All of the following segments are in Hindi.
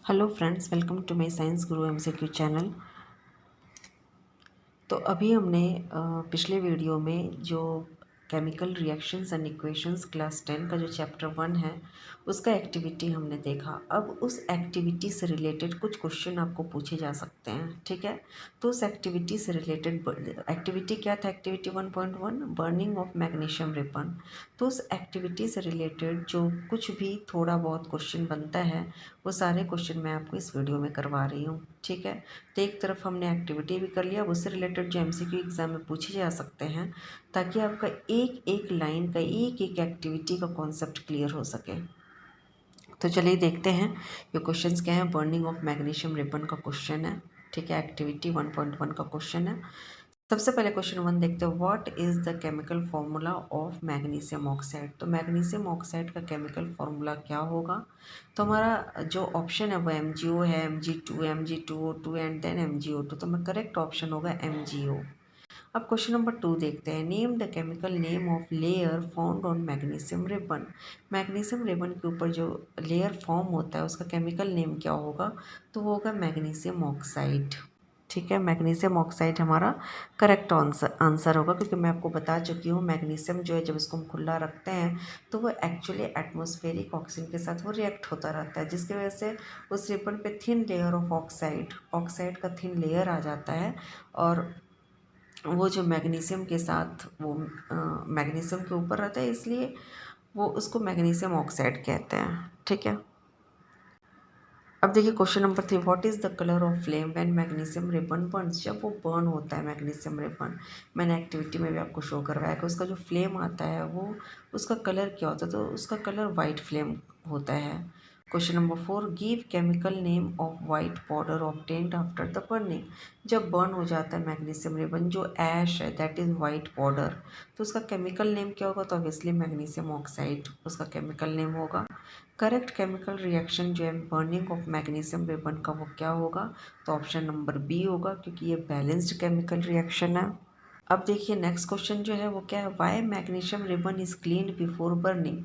Hello friends, welcome to my science guru MCQ channel. तो अभी हमने पिछले वीडियो में जो chemical reactions and equations class 10 का जो चैप्टर 1 है उसका एक्टिविटी हमने देखा। अब उस एक्टिविटी से रिलेटेड कुछ क्वेश्चन आपको पूछे जा सकते हैं, ठीक है। तो उस एक्टिविटी से रिलेटेड एक्टिविटी क्या था? Activity 1.1 burning of magnesium ribbon. तो उस एक्टिविटी से रिलेटेड जो कुछ भी थोड़ा बहुत क्वेश्चन बनता है वो सारे क्वेश्चन मैं आपको इस वीडियो में करवा रही हूँ, ठीक है। तो एक तरफ हमने एक्टिविटी भी कर लिया, अब उससे रिलेटेड जो एमसीक्यू एग्ज़ाम में पूछे जा सकते हैं ताकि आपका एक एक लाइन का एक एक एक्टिविटी का कॉन्सेप्ट क्लियर हो सके। तो चलिए देखते हैं ये क्वेश्चंस क्या है। बर्निंग ऑफ मैग्नीशियम रिबन का क्वेश्चन है, ठीक है। एक्टिविटी 1.1 का क्वेश्चन है। सबसे पहले क्वेश्चन 1 देखते हैं। What is the chemical formula of magnesium oxide. तो मैग्नीशियम ऑक्साइड का केमिकल फार्मूला क्या होगा? तो हमारा जो ऑप्शन है वो MgO है, Mg2, Mg2O2 and then MgO2। तो हमारा करेक्ट ऑप्शन होगा MgO। अब क्वेश्चन नंबर 2 देखते हैं। Name the chemical name of layer found on magnesium ribbon. Magnesium ribbon के ऊपर जो लेयर फॉर्म होता है उसका केमिकल नेम क्या होगा? तो वो होगा मैग्नीशियम ऑक्साइड, ठीक है। मैग्नीशियम ऑक्साइड हमारा करेक्ट आंसर होगा, क्योंकि मैं आपको बता चुकी हूँ मैग्नीशियम जो है जब इसको हम खुला रखते हैं तो वो एक्चुअली एटमॉस्फेरिक ऑक्सीजन के साथ वो रिएक्ट होता रहता है, जिसकी वजह से उस रिबन पे थिन लेयर ऑफ ऑक्साइड का थिन लेयर आ जाता है। और वो जो मैग्नीशियम के साथ वो मैग्नीशियम के ऊपर रहता है, इसलिए वो उसको मैग्नीशियम ऑक्साइड कहते हैं, ठीक है। अब देखिए question number 3। What is the colour of flame when magnesium ribbon Burns. जब वो बर्न होता है मैग्नीशियम रिबन, मैंने एक्टिविटी में भी आपको शो करवाया कि उसका जो फ्लेम आता है वो उसका कलर क्या होता है? तो उसका कलर वाइट फ्लेम होता है। Question number 4। Give chemical name of white powder obtained after the burning. जब बर्न हो जाता है मैग्नीशियम रिबन, जो ऐश है दैट इज़ वाइट पाउडर, तो उसका केमिकल नेम क्या होगा? तो ऑब्वियसली मैग्नीशियम ऑक्साइड उसका केमिकल नेम होगा। करेक्ट केमिकल रिएक्शन जो है बर्निंग ऑफ मैग्नीशियम रिबन का वो क्या होगा? तो ऑप्शन नंबर बी होगा, क्योंकि ये बैलेंस्ड केमिकल रिएक्शन है। अब देखिए नेक्स्ट क्वेश्चन जो है वो क्या है। Why magnesium ribbon is clean before burning.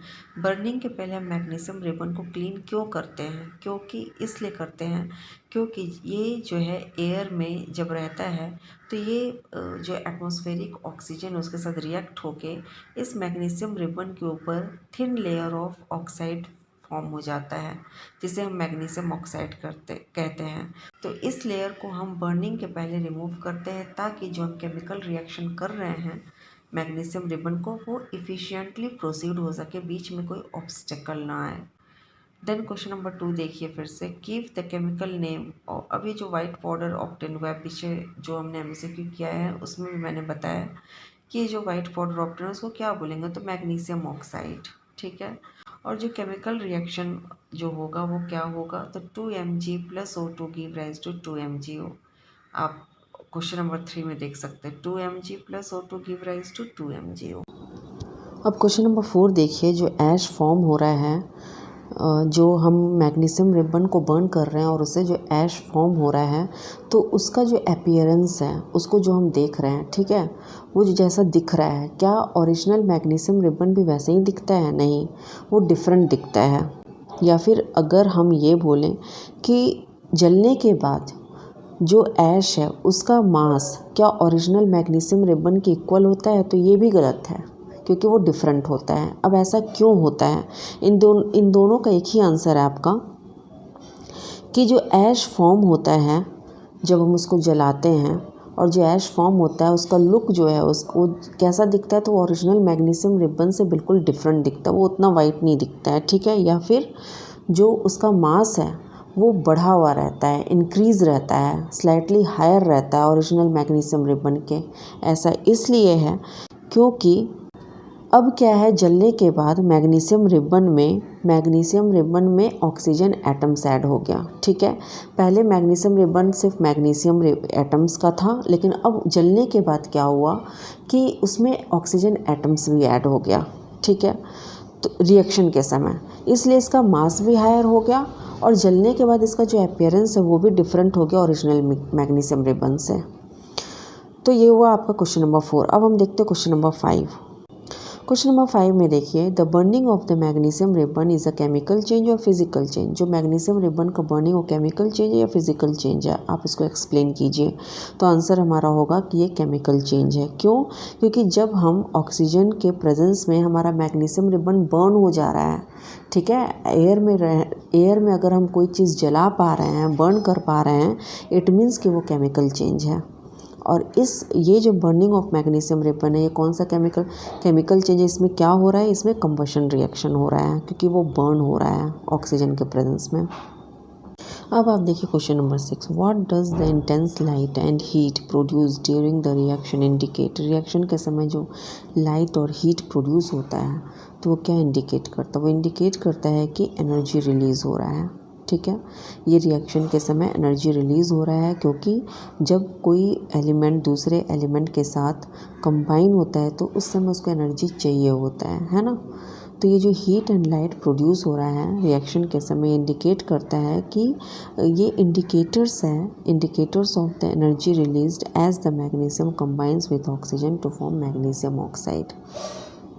Burning के पहले हम मैग्नीशियम रिबन को क्लीन क्यों करते हैं? क्योंकि इसलिए करते हैं क्योंकि ये जो है एयर में जब रहता है तो ये जो एटमॉस्फेरिक ऑक्सीजन उसके साथ रिएक्ट होके इस मैग्नीशियम रिबन के ऊपर thin layer of oxide form हो जाता है, जिसे हम मैग्नीशियम ऑक्साइड कहते हैं। तो इस लेयर को हम बर्निंग के पहले रिमूव करते हैं ताकि जो हम केमिकल रिएक्शन कर रहे हैं मैग्नीशियम रिबन को वो इफ़िशियंटली प्रोसीड हो सके, बीच में कोई ऑब्स्टेकल ना आए। देन क्वेश्चन नंबर 2 देखिए फिर से। Give the chemical name. और अभी जो वाइट पाउडर ऑब्टेन हुआ है, पीछे जो हमने एमसीक्यू किया है उसमें भी मैंने बताया कि जो वाइट पाउडर ऑब्टेन है उसको क्या बोलेंगे? तो मैग्नीशियम ऑक्साइड, ठीक है। और जो केमिकल रिएक्शन जो होगा वो क्या होगा? तो 2Mg + O2 give rise to 2MgO। आप क्वेश्चन नंबर 3 में देख सकते हैं 2Mg + O2 give rise to 2MgO। अब क्वेश्चन नंबर 4 देखिए। जो ऐश फॉर्म हो रहा है, जो हम मैग्नीशियम रिबन को बर्न कर रहे हैं और उससे जो ऐश फॉर्म हो रहा है, तो उसका जो अपीयरेंस है उसको जो हम देख रहे हैं, ठीक है, वो जो जैसा दिख रहा है, क्या ओरिजिनल मैग्नीशियम रिबन भी वैसे ही दिखता है? नहीं, वो डिफरेंट दिखता है। या फिर अगर हम ये बोलें कि जलने के बाद जो ऐश है उसका मास क्या ओरिजिनल मैग्नीशियम रिबन के इक्वल होता है? तो ये भी गलत है, क्योंकि वो डिफरेंट होता है। अब ऐसा क्यों होता है? इन दोनों का एक ही आंसर है आपका, कि जो ऐश फॉर्म होता है जब हम उसको जलाते हैं, और जो ऐश फॉर्म होता है उसका लुक जो है उसको कैसा दिखता है? तो वो ओरिजिनल मैग्नीशियम रिबन से बिल्कुल डिफरेंट दिखता है, वो उतना वाइट नहीं दिखता है, ठीक है। या फिर जो उसका मास है वो बढ़ा हुआ रहता है, इंक्रीज़ रहता है, स्लाइटली हायर रहता है ओरिजिनल मैग्नीशियम रिबन के। ऐसा इसलिए है क्योंकि अब क्या है, जलने के बाद मैग्नीशियम रिबन में ऑक्सीजन एटम्स ऐड हो गया, ठीक है। पहले मैग्नीशियम रिबन सिर्फ मैग्नीशियम एटम्स का था, लेकिन अब जलने के बाद क्या हुआ कि उसमें ऑक्सीजन एटम्स भी ऐड हो गया, ठीक है, तो रिएक्शन के समय, इसलिए इसका मास भी हायर हो गया और जलने के बाद इसका जो अपीयरेंस है वो भी डिफरेंट हो गया ओरिजिनल मैग्नीशियम रिबन से। तो ये हुआ आपका क्वेश्चन नंबर 4। अब हम देखते हैं क्वेश्चन नंबर 5। क्वेश्चन नंबर 5 में देखिए, the burning of the magnesium ribbon is a chemical change और फिजिकल चेंज। जो मैग्नीशियम रिबन का बर्निंग वो केमिकल चेंज है या फिजिकल चेंज है, आप इसको एक्सप्लेन कीजिए। तो आंसर हमारा होगा कि ये केमिकल चेंज है। क्यों? क्योंकि जब हम ऑक्सीजन के प्रेजेंस में हमारा मैग्नीशियम रिबन बर्न हो जा रहा है, ठीक है, एयर में अगर हम कोई चीज़ जला पा रहे हैं, बर्न कर पा रहे हैं, इट मीन्स कि वो केमिकल चेंज है। और ये जो बर्निंग ऑफ मैग्नीशियम रिबन है, ये कौन सा केमिकल चेंज है? इसमें क्या हो रहा है? इसमें कंबशन रिएक्शन हो रहा है, क्योंकि वो बर्न हो रहा है ऑक्सीजन के प्रेजेंस में। अब आप देखिए question number 6, what does the intense light and heat produce during the reaction indicate. Reaction के समय जो लाइट और हीट प्रोड्यूस होता है तो वो क्या इंडिकेट करता है? वो इंडिकेट करता है कि एनर्जी रिलीज़ हो रहा है, ठीक है। ये रिएक्शन के समय एनर्जी रिलीज़ हो रहा है, क्योंकि जब कोई एलिमेंट दूसरे एलिमेंट के साथ कंबाइन होता है तो उस समय उसको एनर्जी चाहिए होता है ना। तो ये जो हीट एंड लाइट प्रोड्यूस हो रहा है रिएक्शन के समय, इंडिकेट करता है कि ये इंडिकेटर्स हैं, indicators of the energy released as the magnesium combines with oxygen to form magnesium oxide,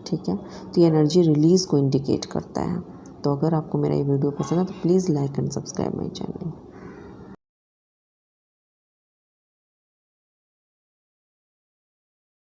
ठीक है। तो ये एनर्जी रिलीज़ को इंडिकेट करता है। तो अगर आपको मेरा ये वीडियो पसंद है तो please like and subscribe my channel.